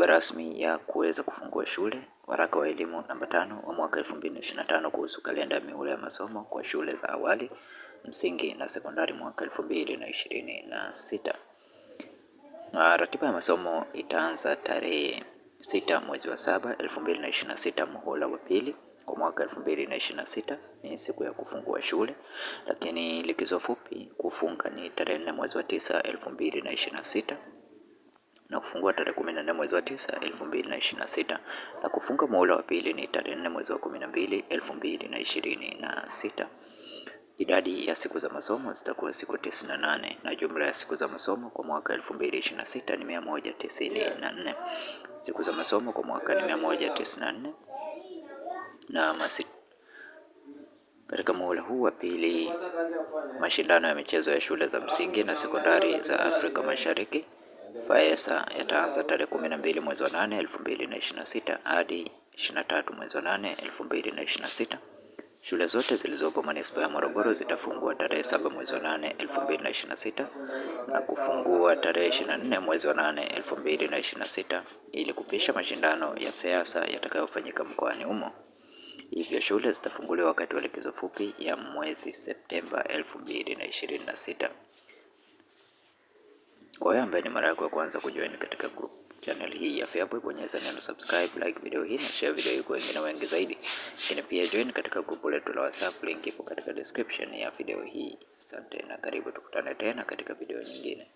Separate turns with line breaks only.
ratiba rasmi ya kuweza kufungua shule, waraka wa elimu namba 5 wa mwaka 2025 kuhusu kalenda ya mihula ya masomo kwa shule za awali, msingi na sekondari mwaka 2026. Ratiba ya masomo itaanza tarehe 6 mwezi wa 7 2026, muhula wa pili kwa mwaka 2026 ni siku ya kufungua shule, lakini likizo fupi kufunga ni tarehe 4 mwezi wa 9 2026 na kufungua tarehe 14 mwezi wa 9 2026 na kufunga muhula wa pili ni tarehe 4 mwezi wa 12 2026. Idadi ya siku za masomo zitakuwa siku 98 na jumla ya siku za masomo kwa mwaka 2026 ni 194. Siku za masomo kwa mwaka ni 194 na katika muhula huu wa pili, mashindano ya michezo ya shule za msingi na sekondari za Afrika Mashariki FAESA yataanza tarehe 12 mwezi wa 8 2026 hadi 23 mwezi wa 8 2026. Shule zote zilizopo manispaa ya Morogoro zitafungua tarehe 7 mwezi wa 8 2026 na kufungua tarehe 24 mwezi wa 8 2026 ili kupisha mashindano ya FEASA yatakayofanyika mkoani humo. Hivyo shule zitafunguliwa wakati wa likizo fupi ya mwezi Septemba 2026. Kwa hiyo ambaye ni mara yako ya kwanza kujoin katika group channel hii ya Feaboy, bonyeza neno subscribe, like video hii na share video hii kwa wengine wengi zaidi. Lakini pia join katika group letu la WhatsApp, link ipo katika description ya video hii. Asante na karibu, tukutane tena katika video nyingine.